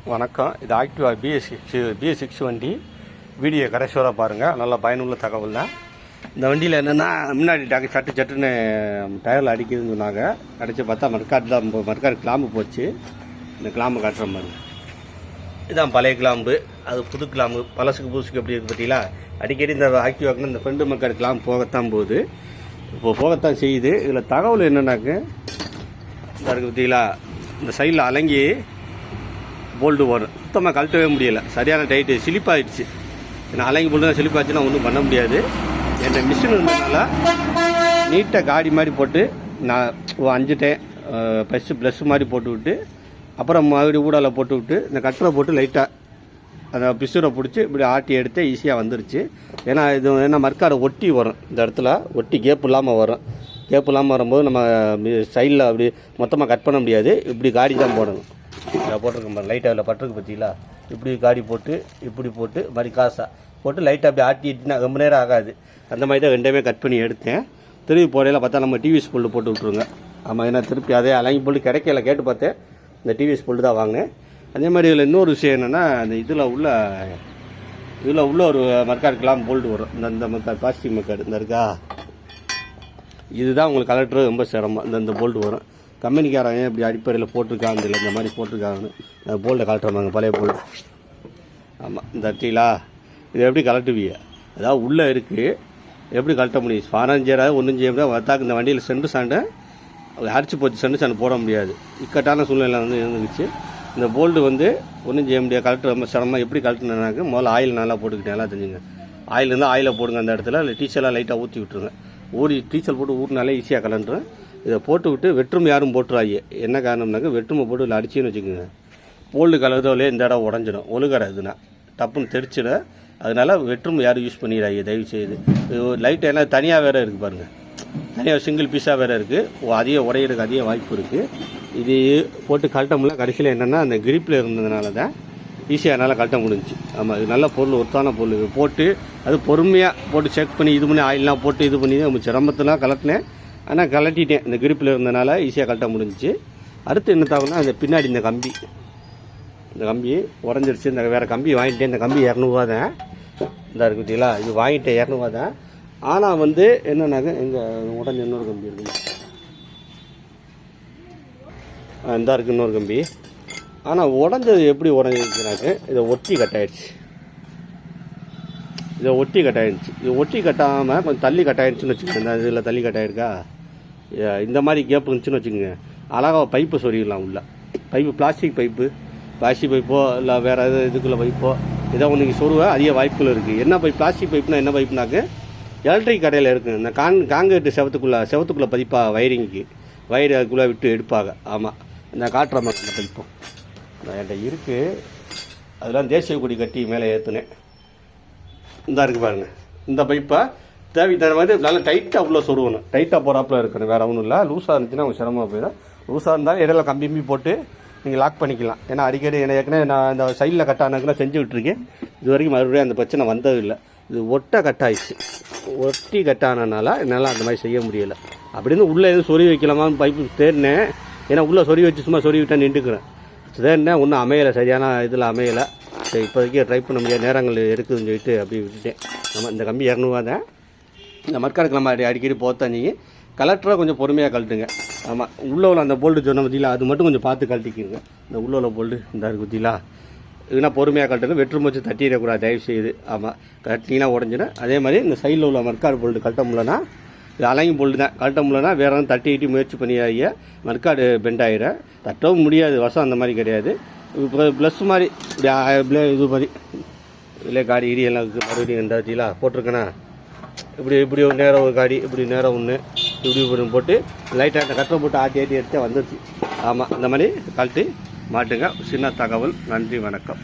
வணக்கம். இது ஆக்டிவா BS6 வண்டி. வீடியோ கடைசியோட பாருங்கள். நல்ல பயனுள்ள தகவல் தான். இந்த வண்டியில் என்னென்னா முன்னாடி சட்டுன்னு டயரில் அடிக்குதுன்னு சொன்னாங்க. அடித்து பார்த்தா மர்க்காடு கிளாம்பு போச்சு. இந்த கிளாம்பு காட்டுற மாதிரி இதுதான் பழைய கிளாம்பு, அது புது கிளாம்பு. புதுசுக்கு எப்படி இருக்குது பார்த்தீங்களா? அடிக்கடி இந்த ஆக்டிவாக்குன்னு இந்த ஃப்ரெண்டு மர்க்காடு கிளாம்பு போகத்தான் போகுது. இப்போ போகத்தான் செய்யுது. இதில் தகவல் என்னென்னாக்கு இருக்குது பார்த்தீங்களா, இந்த சைடில் அலங்கி போல்டு வரும். சுத்தமாக கழட்டவே முடியலை. சரியான டைட்டு சிலிப்பாகிடுச்சு. ஏன்னா அலங்கி போல்டு தான் சிலிப்பாச்சுன்னா ஒன்றும் பண்ண முடியாது. என்கிட்ட மிஷின் இருந்ததுனால நீட்டாக காடி மாதிரி போட்டு நான் 5 டைம் ப்ளஸ் மாதிரி போட்டு விட்டு அப்புறம் மறுபடியும் ஊடால போட்டு விட்டு இந்த கட்டரை போட்டு லைட்டாக அந்த பிசுரை பிடிச்சி இப்படி ஆட்டி எடுத்து ஈஸியாக வந்துருச்சு. ஏன்னா இது என்ன மர்க்காடை ஒட்டி வரும். இந்த இடத்துல ஒட்டி கேப் இல்லாமல் வரும். கேப் இல்லாமல் வரும்போது நம்ம சைடில் அப்படி மொத்தமாக கட் பண்ண முடியாது. இப்படி காடி தான் போடணும். போட்டிருக்க மாதிரி லைட்டாக அதில் பட்டிருக்கு பார்த்தீங்களா? இப்படி காடி போட்டு இப்படி போட்டு மாதிரி காசாக போட்டு லைட்டாக அப்படி ஆட்டிட்டுனா ரொம்ப நேரம் ஆகாது. அந்த மாதிரி தான் ரெண்டுமே கட் பண்ணி எடுத்தேன். திருப்பி போடையில் பார்த்தா நம்ம டிவிஎஸ் போல்டு போட்டு விட்ருங்க. ஆமாம், ஏன்னா திருப்பி அதே அலங்கி போல்டு கிடைக்கல. கேட்டு பார்த்தேன், இந்த டிவிஎஸ் போல்டு தான் வாங்கினேன். அதே மாதிரி இதில் இன்னொரு விஷயம் என்னென்னா, அந்த இதில் உள்ள ஒரு மர்க்காடுக்கெல்லாம் போல்டு வரும். இந்த மர்க்காடு பிளாஸ்டிக் மர்க்காடு இந்த இருக்கா, இதுதான் உங்களுக்கு கலெக்டர் ரொம்ப சிரமம். இந்த போல்டு வரும். கம்பெனிக்காரங்க இப்படி அடிப்படையில் போட்டிருக்காங்க, இல்லை இந்த மாதிரி போட்டிருக்காங்கன்னு போல்டை கலட்டுறாங்க, பழைய போல்டு. ஆமாம், இந்த அட்டிலா இது எப்படி கலட்டுவீங்க? அதாவது உள்ளே இருக்குது, எப்படி கலட்ட முடியும்? ஸ்பானஞ்சராக ஒன்றும் செய்ய முடியாது. வத்தாக்கு இந்த வண்டியில் சென்டு சாண்டை அடிச்சு போச்சு. சென்டு சாண்டை போட முடியாது. இக்கட்டான சூழ்நிலை இருந்துச்சு. இந்த போல்டு ஒன்றும் செய்ய முடியாது. கலெக்டர் ரொம்ப சிரமமாக. எப்படி கலட்டுனாக்க முதல்ல ஆயில் நல்லா போட்டுக்கிட்டேன். நல்லா தெரிஞ்சுங்க. ஆயில் இருந்தால் ஆயிலை போடுங்க. அந்த இடத்துல இல்லை டீச்சர்லாம் லைட்டாக ஊற்றி விட்டுருங்க. டீச்சர் போட்டு ஊறினாலே ஈஸியாக கலண்டுறேன். இதை போட்டு விட்டு வெற்றும் யாரும் போட்டுருவாங்க. என்ன காரணம்னாக்க வெற்றுமை போட்டு இல்லை அடிச்சுன்னு வச்சுக்கோங்க, போல்டு கலர்தோலே இந்த இடம் உடஞ்சிடும். ஒழுகரை இதுனா டப்புன்னு தெரிச்சிடும். அதனால வெற்றும் யாரும் யூஸ் பண்ணிடுறாங்க தயவு செய்து. லைட் எல்லாம் தனியாக வேறு இருக்குது பாருங்கள். தனியாக சிங்கிள் பீஸாக வேறு இருக்குது. அதிக உடையிறதுக்கு அதிக வாய்ப்பு இருக்குது. இது போட்டு கழட்டமுடியல. கடைசியில் என்னென்னா அந்த கிரிப்பில் இருந்ததுனால தான் ஈஸியாக என்னால் கழட்ட முடிஞ்சிச்சு. ஆமாம், இது நல்ல பொருள், ஒருத்தான பொருள். போட்டு அது பொறுமையாக போட்டு செக் பண்ணி இது பண்ணி ஆயிலெலாம் போட்டு இது பண்ணி தான் சிரமத்தெலாம் கலட்டினேன். ஆனால் கலட்டிட்டேன். இந்த கிரிப்பில் இருந்தனால ஈஸியாக கழட்ட முடிஞ்சிச்சு. அடுத்து என்ன தகவல்னா, அந்த பின்னாடி இந்த கம்பி உடஞ்சிருச்சு. இந்த வேறு கம்பி வாங்கிட்டேன். இந்த கம்பி 200 தான். இந்த இருக்கு பார்த்தீங்களா, இது வாங்கிட்டேன் 200 தான். ஆனால் என்னன்னாக்க எங்கள் உடஞ்சி இன்னொரு கம்பி இருக்குது. இந்த இருக்குது இன்னொரு கம்பி. ஆனால் உடஞ்சது எப்படி உடஞ்சிருச்சுனாக்க இதை ஒட்டி கட்டாயிடுச்சு. இது ஒட்டி கட்டாமல் கொஞ்சம் தள்ளி கட்டாயிடுச்சுன்னு வச்சுக்கோங்க. இந்த இதில் தள்ளி கட்டாயிருக்கா, இந்த மாதிரி கேப் இருந்துச்சுன்னு வச்சுக்கோங்க, அழகாக பைப்பு சொருகிடலாம். உள்ள பைப்பு பிளாஸ்டிக் பைப்போ இல்லை வேறு எது இதுக்குள்ளே பைப்போ இதை ஒன்று சொருவ அதிக வாய்ப்புகள் இருக்குது. என்ன பிளாஸ்டிக் பைப்புனா என்ன பைப்புனாக்க எலக்ட்ரிக் கடையில் இருக்குது. இந்த காங்கிரீட்டு செவத்துக்குள்ளே பதிப்பா வயரிங்க்கு அதுக்குள்ளே விட்டு எடுப்பாங்க. ஆமாம், இந்த காட்டுற மாதிரி அந்த பைப்பும் என்கிட்ட இருக்குது. அதெல்லாம் தேசிய கொடி கட்டி மேலே ஏற்றுனேன். இந்த இருக்குது பாருங்கள். இந்த பைப்பை தேவையான மாதிரி நல்லா டைட்டாக உள்ளே சொருவணும். டைட்டாக போகிறாப்புல இருக்கணும். வேறு ஒன்றும் இல்லை. லூஸாக இருந்துச்சுன்னா அவங்க சிரமமாக போயிடும். லூஸாக இருந்தாலும் இடையில கம்பி போட்டு நீங்கள் லாக் பண்ணிக்கலாம். ஏன்னா அடிக்கடி ஏற்கனவே நான் இந்த சைடில் கட்டானதுக்குலாம் செஞ்சு விட்டுருக்கேன். இது வரைக்கும் மறுபடியும் அந்த பிரச்சனை வந்ததில்லை. இது கட்டாயிடுச்சு. ஒட்டி கட்டானனால என்னால் அந்த மாதிரி செய்ய முடியலை. அப்படின்னு உள்ளே எதுவும் சொறி வைக்கலாமான்னு பைப்பு தேடினேன். ஏன்னா உள்ளே சொறி வச்சு சும்மா சொறி விட்டால் நின்றுக்கிறேன். தேடினேன், ஒன்றும் அமையலை. சரியான இதில் அமையலை. சரி, இப்போதைக்கு ட்ரை பண்ண முடியாது, நேரங்கள் இருக்குதுன்னு சொல்லிட்டு அப்படி விட்டுட்டேன். நம்ம இந்த கம்பி 200 தான். இந்த மர்க்காடு கிளம்ப அடிக்கடி போத்தாஞ்சிங்க. கலெக்டராக கொஞ்சம் பொறுமையாக கழட்டுங்க. ஆமாம், உள்ள அந்த போல்டு சொன்ன பற்றிங்களா, அது மட்டும் கொஞ்சம் பார்த்து கழட்டிக்கிங்க. இந்த உள்ள போல்டு இந்த இருக்கு பற்றிங்களா, இதுனா பொறுமையாக கழட்டுங்க. வெற்றும் வச்சு தட்டிடக்கூடாது தயவு செய்து. ஆமாம், கட்டிங்கன்னா உடஞ்சிடும். அதே மாதிரி இந்த சைடில் உள்ள மர்க்காடு போல்டு கழட்ட முடியலன்னா, இது அலங்கி போல்டு தான். கழட்ட முடியலன்னா வேறு எதாவது தட்டி முயற்சி பண்ணியாங்க. மர்க்காடு பெண்ட் ஆகிடும். தட்டவும் முடியாது. வசம் அந்த மாதிரி கிடையாது. இப்போ ப்ளஸ் மாதிரி இப்படி இது மாதிரி இல்லை காடி இடியெல்லாம் இருக்குது. மறுபடியும் இந்த டீலாம் போட்டிருக்கேன்னா இப்படி ஒரு நேரம் ஒரு காடி, இப்படி நேரம் ஒன்று இப்படி போட்டு லைட்டாக அந்த கட்டை போட்டு ஆட்டி எடுத்து வந்துடுச்சு. ஆமாம், அந்த மாதிரி கழட்டி மாட்டுங்க. சின்ன தகவல். நன்றி, வணக்கம்.